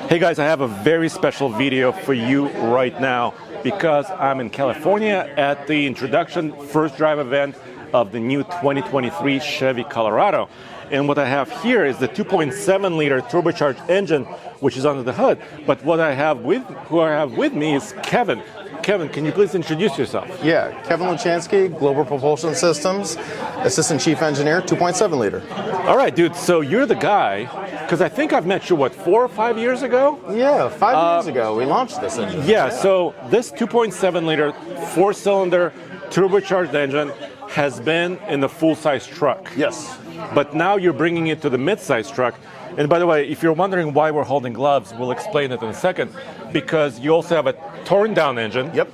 Hey guys, I have a very special video for you right now because I'm in California at the introduction first drive event of the new 2023 Chevy Colorado. And what I have here is the 2.7 liter turbocharged engine, which is under the hood. But who I have with me is Kevin. Kevin, can you please introduce yourself? Yeah, Kevin Luchansky, Global Propulsion Systems, Assistant Chief Engineer, 2.7 liter. All right, dude, so you're the guy, because I think I've met you, 4 or 5 years ago? Yeah, 5 years ago we launched this engine. Yeah, so this 2.7 liter, 4-cylinder, turbocharged engine has been in the full-size truck. Yes. But now you're bringing it to the mid-size truck. And by the way, if you're wondering why we're holding gloves, we'll explain it in a second. Because you also have a torn-down engine. Yep.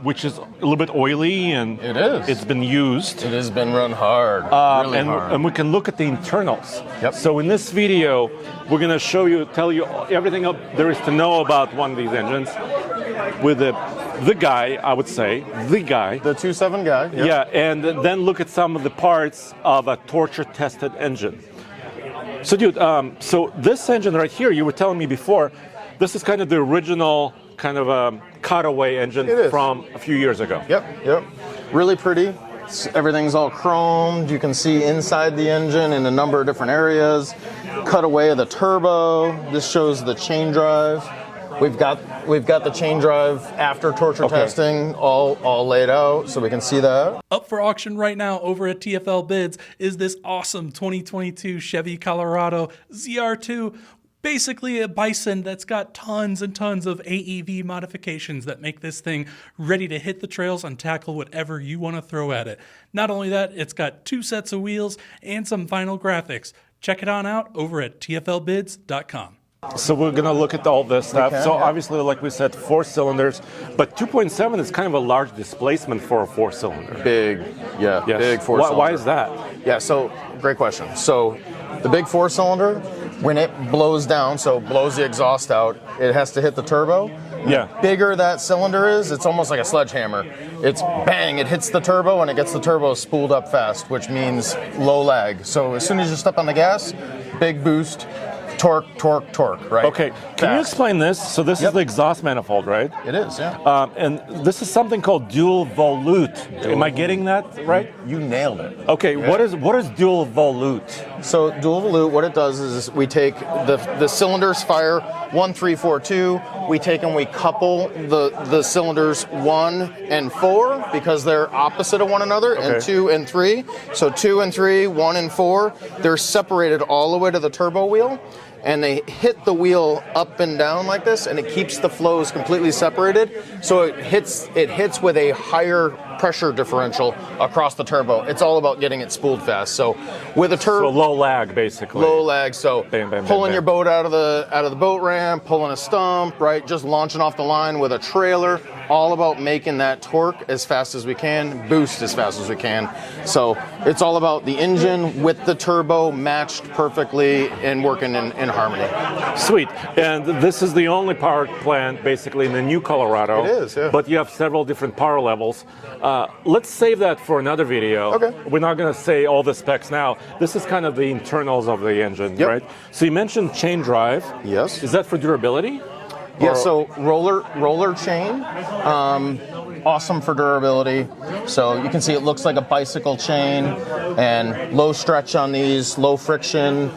Which is a little bit oily, and it is. It's been used. It has been run hard, really hard. And we can look at the internals. Yep. So in this video, we're going to tell you everything there is to know about one of these engines with the guy, I would say, the 2.7 guy. Yep. Yeah, and then look at some of the parts of a torture-tested engine. So dude, so this engine right here, you were telling me before, this is kind of the original kind of a cutaway engine from a few years ago. Yep. Really pretty. Everything's all chromed. You can see inside the engine in a number of different areas. Cutaway of the turbo. This shows the chain drive. We've got the chain drive after torture testing all laid out, so we can see that. Up for auction right now over at TFL Bids is this awesome 2022 Chevy Colorado ZR2. Basically a Bison that's got tons and tons of AEV modifications that make this thing ready to hit the trails and tackle whatever you want to throw at it. Not only that, it's got 2 sets of wheels and some final graphics. Check it on out over at TFLbids.com. So we're going to look at all this stuff. Obviously, like we said, 4 cylinders, but 2.7 is kind of a large displacement for a 4-cylinder. Big 4-cylinder. Why is that? Yeah, so great question. So the big 4-cylinder, when it blows down, so blows the exhaust out, it has to hit the turbo. Yeah. The bigger that cylinder is, it's almost like a sledgehammer. It's bang, it hits the turbo and it gets the turbo spooled up fast, which means low lag. So as soon as you step on the gas, big boost. Torque, right? Okay, can you explain this? So this is the exhaust manifold, right? It is, yeah. And this is something called dual volute. Am I getting that right? You nailed it. Okay, what is dual volute? So dual volute, what it does is we take the cylinders fire 1, 3, 4, 2. We take and we couple the cylinders 1 and 4 because they're opposite of one another, and 2 and 3. So 2 and 3, 1 and 4, they're separated all the way to the turbo wheel. And they hit the wheel up and down like this, and it keeps the flows completely separated. So it hits with a higher pressure differential across the turbo. It's all about getting it spooled fast. So with a turbo, so low lag basically. Low lag. So pulling your boat out of the boat ramp, pulling a stump, right? Just launching off the line with a trailer. All about making that torque as fast as we can, boost as fast as we can. So it's all about the engine with the turbo matched perfectly and working in harmony. Sweet. And this is the only power plant basically in the new Colorado. It is, yeah. But you have several different power levels. Let's save that for another video. Okay. We're not going to say all the specs now. This is kind of the internals of the engine, right? So you mentioned chain drive. Yes. Is that for durability? Yeah, so roller chain, awesome for durability. So you can see it looks like a bicycle chain, and low stretch on these, low friction.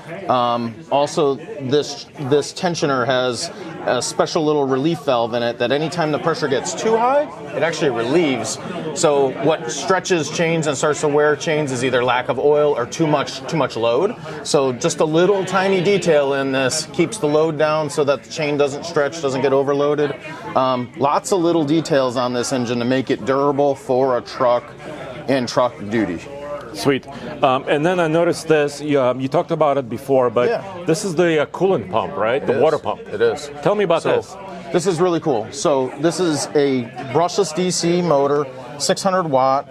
Also, this tensioner has a special little relief valve in it that anytime the pressure gets too high, it actually relieves. So what stretches chains and starts to wear chains is either lack of oil or too much load. So just a little tiny detail in this keeps the load down so that the chain doesn't stretch, doesn't get overloaded. Lots of little details on this engine to make it durable for a truck and truck duty. Sweet. And then I noticed this, you talked about it before, but this is the coolant pump, right? The water pump. It is. Tell me about this. This is really cool. So this is a brushless DC motor, 600 watt.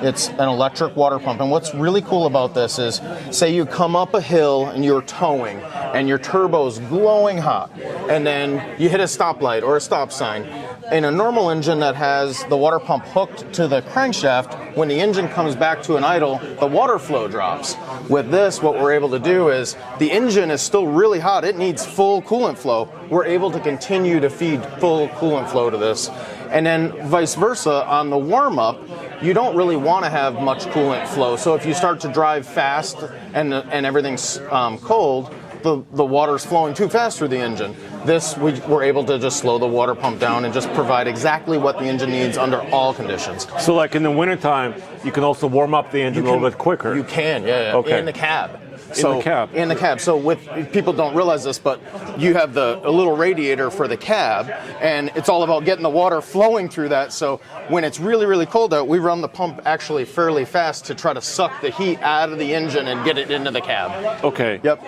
It's an electric water pump. And what's really cool about this is, say you come up a hill and you're towing and your turbo's glowing hot, and then you hit a stoplight or a stop sign. in a normal engine that has the water pump hooked to the crankshaft, when the engine comes back to an idle, the water flow drops. With this, what we're able to do is the engine is still really hot. It needs full coolant flow. We're able to continue to feed full coolant flow to this. And then vice versa, on the warm-up, you don't really want to have much coolant flow. So if you start to drive fast and everything's cold, the water's flowing too fast through the engine. This, we're able to just slow the water pump down and just provide exactly what the engine needs under all conditions. So like in the wintertime, you can also warm up the engine a little bit quicker. You can, yeah. Okay. In the cab. In the cab. In the cab. So people don't realize this, but you have a little radiator for the cab, and it's all about getting the water flowing through that. So when it's really, really cold out, we run the pump actually fairly fast to try to suck the heat out of the engine and get it into the cab. Okay. Yep.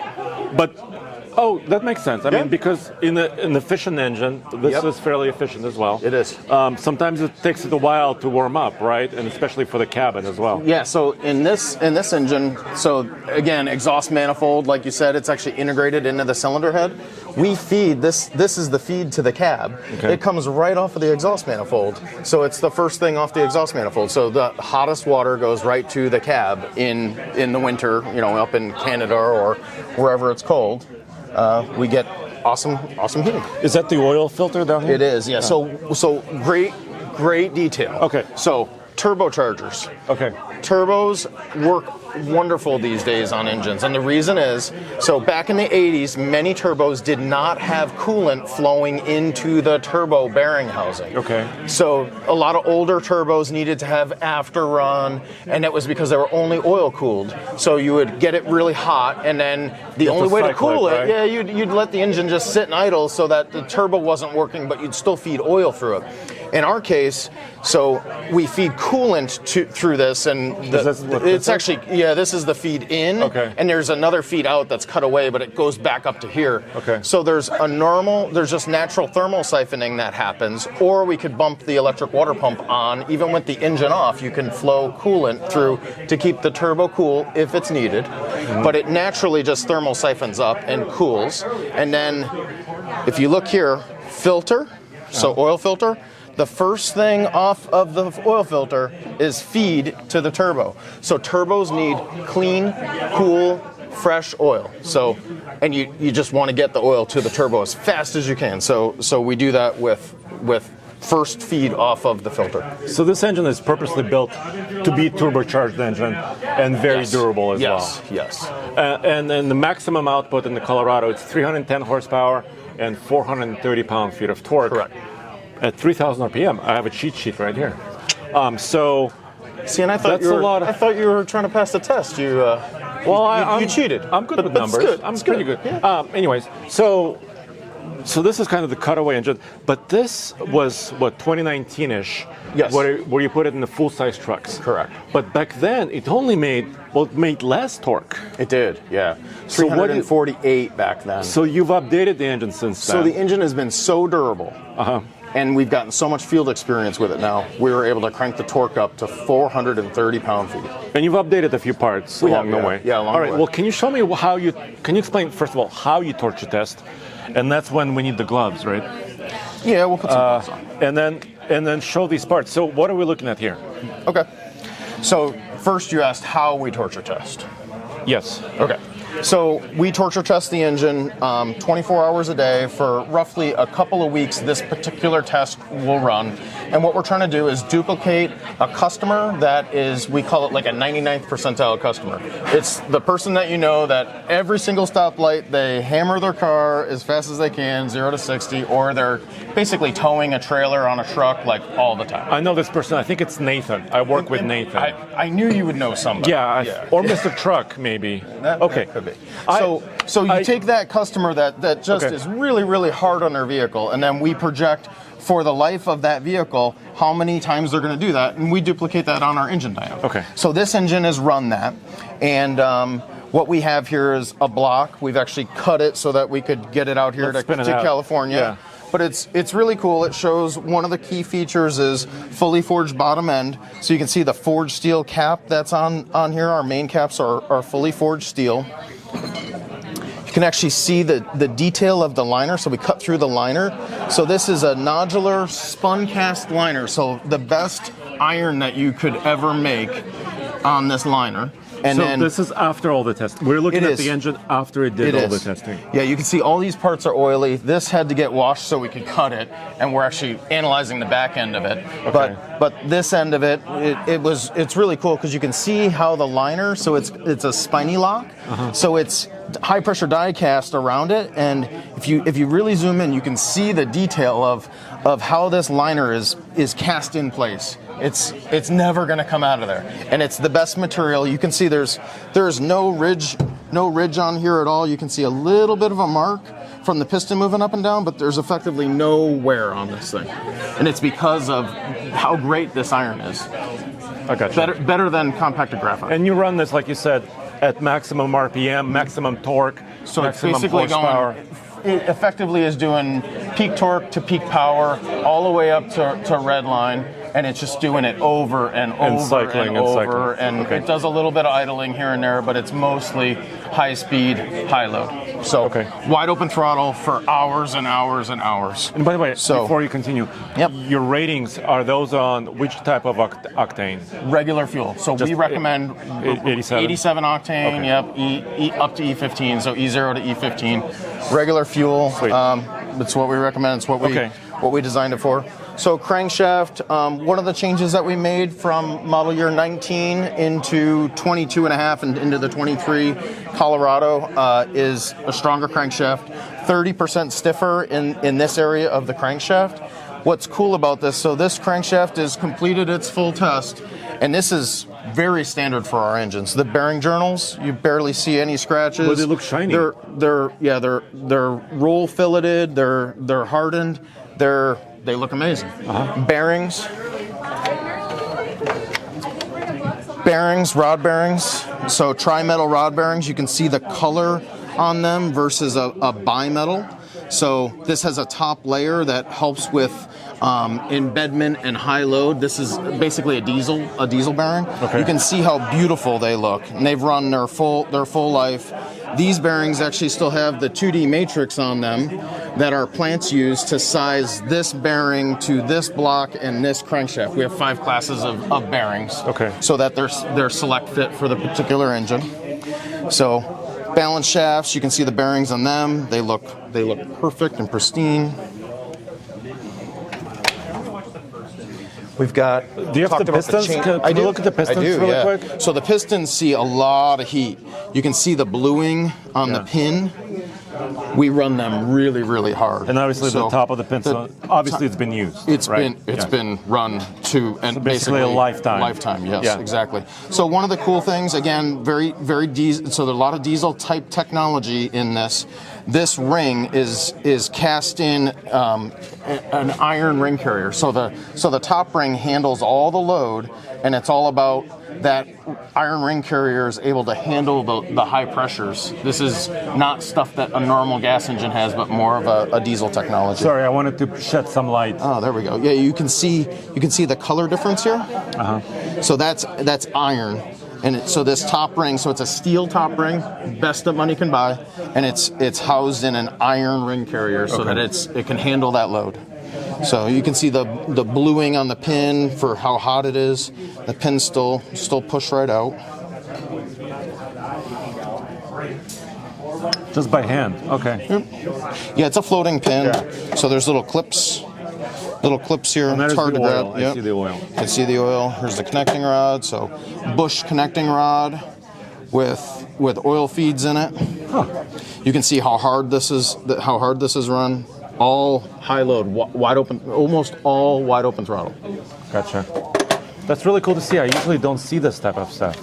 But that makes sense. I mean, because in the efficient engine, this is fairly efficient as well. It is. Sometimes it takes it a while to warm up, right? And especially for the cabin as well. Yeah. So in this engine, so again, exhaust manifold, like you said, it's actually integrated into the cylinder head. We feed this. This is the feed to the cab. Okay. It comes right off of the exhaust manifold. So it's the first thing off the exhaust manifold. So the hottest water goes right to the cab in the winter. Up in Canada or wherever it's cold. We get awesome heating. Is that the oil filter down here? It is, yeah. So great detail. Okay. So turbochargers. Okay. Turbos work wonderful these days on engines, and the reason is, so back in the 80s, many turbos did not have coolant flowing into the turbo bearing housing. Okay. So a lot of older turbos needed to have after run, and that was because they were only oil cooled. So you would get it really hot, and then the only way to cool it, right? you'd let the engine just sit and idle so that the turbo wasn't working, but you'd still feed oil through it. In our case, so we feed coolant through this, and this is the feed in, okay. And there's another feed out that's cut away, but it goes back up to here. Okay. So there's just natural thermal siphoning that happens, or we could bump the electric water pump on. Even with the engine off, you can flow coolant through to keep the turbo cool if it's needed, but it naturally just thermal siphons up and cools. And then if you look here, filter, so oil filter, the first thing off of the oil filter is feed to the turbo. So turbos need clean, cool, fresh oil. So, and you just want to get the oil to the turbo as fast as you can. So we do that with first feed off of the filter. So this engine is purposely built to be a turbocharged engine and very durable as well. Yes. And then the maximum output in the Colorado, it's 310 horsepower and 430 pound-feet of torque. Correct. At 3,000 RPM. I have a cheat sheet right here. See, and I thought I thought you were trying to pass the test. You cheated. I'm good with numbers. Good. I'm pretty good. Yeah. Anyways, so this is kind of the cutaway engine, but this was 2019-ish. Yes. Where you put it in the full-size trucks. Correct. But back then, it only made less torque. It did, yeah. So 348 back then. So you've updated the engine since then. So the engine has been so durable. And we've gotten so much field experience with it now, we were able to crank the torque up to 430 pound-feet. And you've updated a few parts along the way. Yeah, along the way. All right, well, can you show me can you explain, first of all, how you torture test? And that's when we need the gloves, right? Yeah, we'll put some gloves on. And then show these parts. So what are we looking at here? Okay. So first you asked how we torture test. Yes. Okay. So we torture test the engine 24 hours a day for roughly a couple of weeks. This particular test will run. And what we're trying to do is duplicate a customer that is, we call it like a 99th percentile customer. It's the person that that every single stoplight, they hammer their car as fast as they can, 0 to 60, or they're basically towing a trailer on a truck like all the time. I know this person. I think it's Nathan. I work with Nathan. I knew you would know somebody. Or Mr. Truck, maybe. Okay. Could be. So you take that customer that just is really, really hard on their vehicle, and then we project for the life of that vehicle how many times they're going to do that, and we duplicate that on our engine dyno. Okay. So this engine has run that, and what we have here is a block. We've actually cut it so that we could get it out here to California. Yeah. But it's really cool. It shows one of the key features is fully forged bottom end. So you can see the forged steel cap that's on here. Our main caps are fully forged steel. You You can actually see the detail of the liner. So we cut through the liner. So this is a nodular spun cast liner. So the best iron that you could ever make on this liner. And so then this is after all the testing. We're looking at the engine after it did all the testing. Yeah, you can see all these parts are oily. This had to get washed so we could cut it, and we're actually analyzing the back end of it. Okay. But this end of it's really cool because you can see how the liner, so it's a spiny lock, so it's high pressure die cast around it, and if you really zoom in, you can see the detail of how this liner is cast in place. It's never going to come out of there, and it's the best material. You can see there's no ridge on here at all. You can see a little bit of a mark from the piston moving up and down, but there's effectively no wear on this thing, and it's because of how great this iron is. I gotcha. Better than compacted graphite. And you run this, like you said, at maximum RPM, maximum torque, so maximum it's basically horsepower. it effectively is doing peak torque to peak power all the way up to red line, and it's just doing it over and over cycling and and over, cycling. and Okay. it does a little bit of idling here and there, but it's mostly high speed, high load. So wide open throttle for hours and hours and hours. And by the way, So- before you continue, your ratings, are those on which type of octane? Regular fuel. So we recommend 87 octane, Okay. up to E15, so E0 to E15. Regular fuel. Sweet. That's what we recommend. It's what we designed it for. So crankshaft, one of the changes that we made from model year 19 into 22 and a half and into the 23 Colorado is a stronger crankshaft, 30% stiffer in this area of the crankshaft. What's cool about this, so this crankshaft has completed its full test, and this is very standard for our engines. The bearing journals, you barely see any scratches. But they look shiny. They're roll filleted, they're hardened, they look amazing. Bearings, rod bearings. So tri-metal rod bearings, you can see the color on them versus a bimetal. So this has a top layer that helps with embedment and high load. This is basically a diesel bearing. Okay. You can see how beautiful they look, and they've run their full life. These bearings actually still have the 2D matrix on them that our plants use to size this bearing to this block and this crankshaft. We have 5 classes of bearings, so that they're select fit for the particular engine. So balance shafts, you can see the bearings on them. They look perfect and pristine. We've got. Do you have the pistons? Can we look at the pistons really quick? So the pistons see a lot of heat. You can see the bluing on the pin. We run them really, really hard. And obviously the top of the pin, obviously it's been used. It's been run to and basically a lifetime. Lifetime, yes, exactly. So one of the cool things, again, very, very diesel. So there's a lot of diesel type technology in this. This ring is cast in an iron ring carrier. So the top ring handles all the load, and it's all about that iron ring carrier is able to handle the high pressures. This is not stuff that a normal gas engine has, but more of a diesel technology. Sorry, I wanted to shed some light. Oh, there we go. Yeah, you can see the color difference here. So that's iron. And so this top ring, so it's a steel top ring, best that money can buy, and it's housed in an iron ring carrier so that it can handle that load. So you can see the bluing on the pin for how hot it is. The pin's still push right out. Just by hand, okay. Yeah, it's a floating pin. So there's little clips here. And it's hard to grab. I see the oil. You can see the oil. Here's the connecting rod. So bush connecting rod with oil feeds in it. You can see how hard this is run. All high load, wide open, almost all wide open throttle. Gotcha. That's really cool to see. I usually don't see this type of stuff.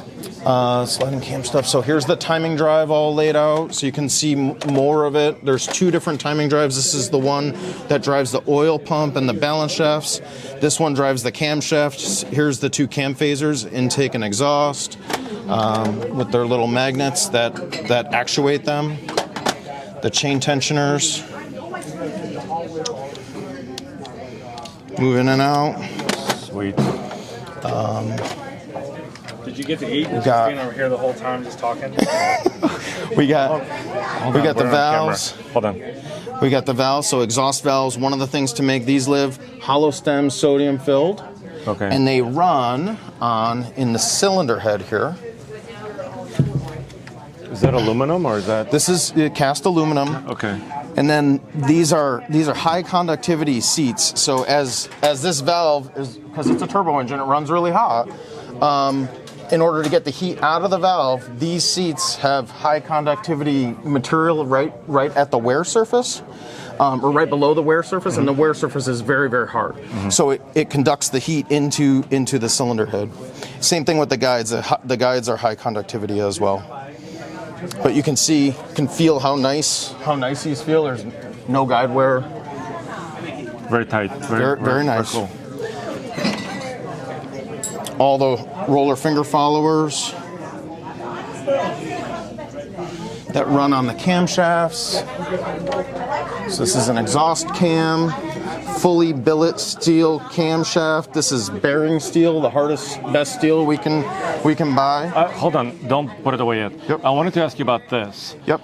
Sliding cam stuff. So here's the timing drive all laid out, so you can see more of it. There's 2 different timing drives. This is the one that drives the oil pump and the balance shafts. This one drives the camshafts. Here's the 2 cam phasers, intake and exhaust, with their little magnets that actuate them. The chain tensioners. Move in and out. Sweet. Did you get to eat? Just got- standing over here the whole time just talking? We got the We're on valves. camera. Hold on. We got the valves, so exhaust valves. One of the things to make these live, hollow stem, sodium filled. Okay. And they run in the cylinder head here. Is that aluminum or is that? This is cast aluminum. Okay. And then these are high conductivity seats. So as this valve is, because it's a turbo engine, it runs really hot. In order to get the heat out of the valve, these seats have high conductivity material right at the wear surface, or right below the wear surface, and the wear surface is very, very hard. So it conducts the heat into the cylinder head. Same thing with the guides. The guides are high conductivity as well. But you can feel how nice these feel. There's no guide wear. Very tight. Very nice. Cool. All the roller finger followers that run on the camshafts. So this is an exhaust cam, fully billet steel camshaft. This is bearing steel, the hardest, best steel we can buy. Hold on, don't put it away yet. Yep. I wanted to ask you about this. Yep.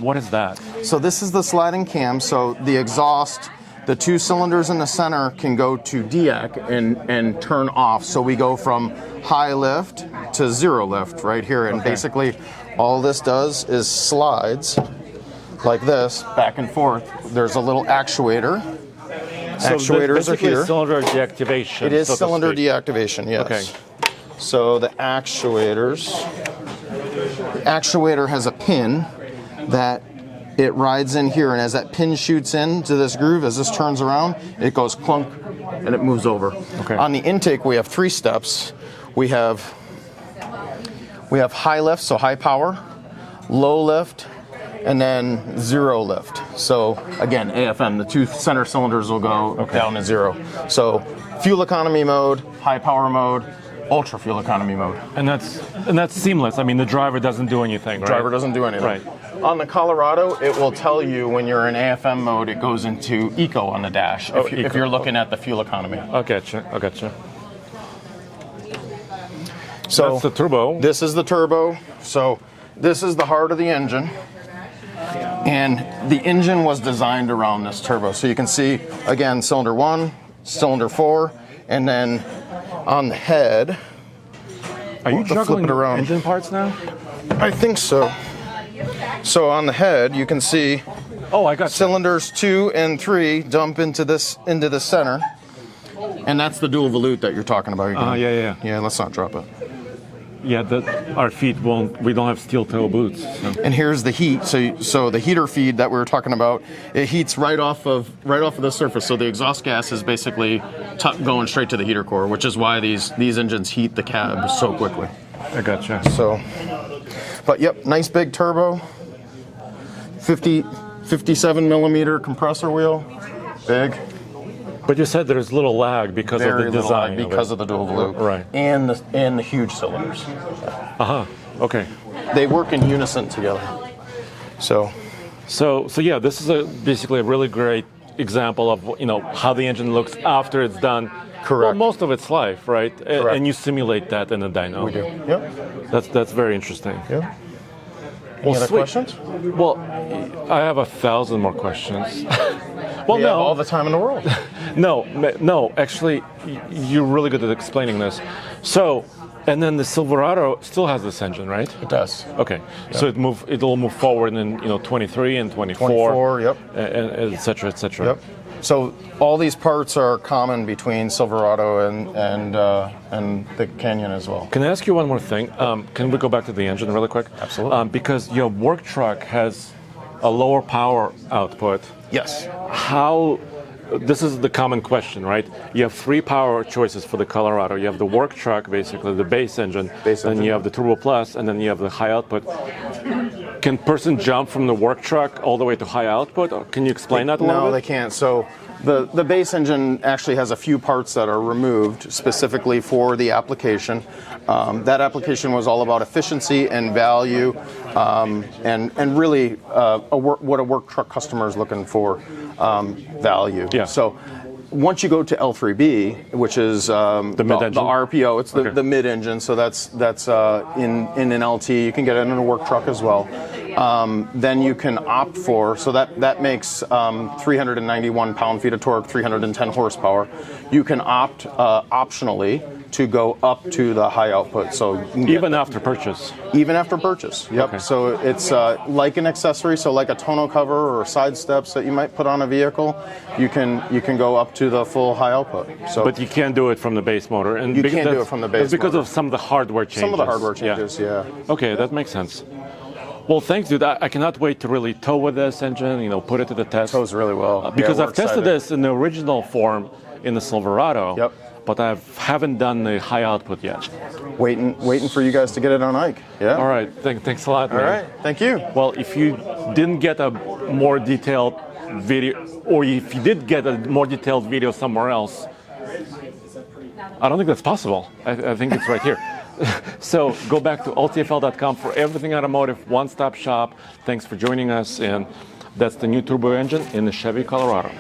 What is that? So this is the sliding cam. So the exhaust, the two cylinders in the center can go to deac and turn off. So we go from high lift to zero lift right here. And basically all this does is slides like this back and forth. There's a little actuator. Actuators are here. Cylinder deactivation. It is so to cylinder speak. deactivation, yes. Okay. So the actuator has a pin that it rides in here, and as that pin shoots into this groove, as this turns around, it goes clunk and it moves over. Okay. On the intake, we have 3 steps. We have high lift, so high power, low lift, and then zero lift. So again, AFM, the 2 center cylinders will go down to zero. So fuel economy mode, high power mode, ultra fuel economy mode. And that's seamless. I mean, the driver doesn't do anything, right? Driver doesn't do anything. Right. On the Colorado, it will tell you when you're in AFM mode, it goes into eco on the dash if you're looking at the fuel economy. I gotcha. So That's the turbo. This is the turbo. So this is the heart of the engine. And the engine was designed around this turbo. So you can see, again, cylinder 1, cylinder 4, and then on the head. Are you flip juggling it around. engine parts now? I think so. So on the head, you can see Oh, I got cylinders 2 and 3 dump into the center. And that's the dual volute that you're talking about. yeah. Yeah, let's not drop it. Yeah, our feet won't. We don't have steel toe boots. So. And here's the heat. So the heater feed that we were talking about, it heats right off of the surface. So the exhaust gas is basically going straight to the heater core, which is why these engines heat the cab so quickly. I gotcha. So, but yep, nice big turbo, 57 millimeter compressor wheel, big. But you said there's little lag because of the design. Because of the dual volute, Right. And the huge cylinders. Okay. They work in unison together. So yeah, this is basically a really great example of how the engine looks after it's done. Correct. Well, most of its life, right? Correct. And you simulate that in a dyno. we do. Yep. That's very interesting. Yep. Well, Any other sweet. questions? Well, I have 1,000 more questions. Well, We have all the time in the world. No. Actually, you're really good at explaining this. So, and then the Silverado still has this engine, right? It does. Okay. So it'll move forward in 23 and 24. 24, yep. And et cetera, et cetera. Yep. So all these parts are common between Silverado and the Canyon as well. Can I ask you one more thing? Can we go back to the engine really quick? Absolutely. Because your work truck has a lower power output. Yes. This is the common question, right? You have 3 power choices for the Colorado. You have the work truck, basically, the base engine. Then you have the Turbo Plus, and then you have the high output. Can person jump from the work truck all the way to high output? Or can you explain that a little bit? No, they can't. So the base engine actually has a few parts that are removed specifically for the application. That application was all about efficiency and value, and really what a work truck customer is looking for, value. Yeah. So once you go to L3B, which is the mid-engine? the RPO, it's Okay. the mid-engine, so that's in an LT. You can get it in a work truck as well. Then you can opt for, so that makes 391 pound-feet of torque, 310 horsepower. You can opt optionally to go up to the high output. So you can get Even after purchase. even after purchase. Yep. Okay. So it's like an accessory, so like a tonneau cover or side steps that you might put on a vehicle. You can go up to the full high output. So But you can't do it from the base motor. And You because can't do that's- it from the base that's because motor. of some of the hardware changes. some of the hardware changes, yeah. Okay, that makes sense. Well, thanks, dude. I cannot wait to really tow with this engine, put it to the test. Tows really well. Because Yeah, I've we're tested excited. this in the original form in the Silverado. Yep. But I haven't done the high output yet. Waiting for you guys to get it on Ike. Yeah. All right, thanks a lot, All man. right. Thank you. Well, if you didn't get a more detailed video, or if you did get a more detailed video somewhere else, I don't think that's possible. I think it's right here. So go back to alltfl.com for everything automotive, one-stop shop. Thanks for joining us, and that's the new turbo engine in the Chevy Colorado.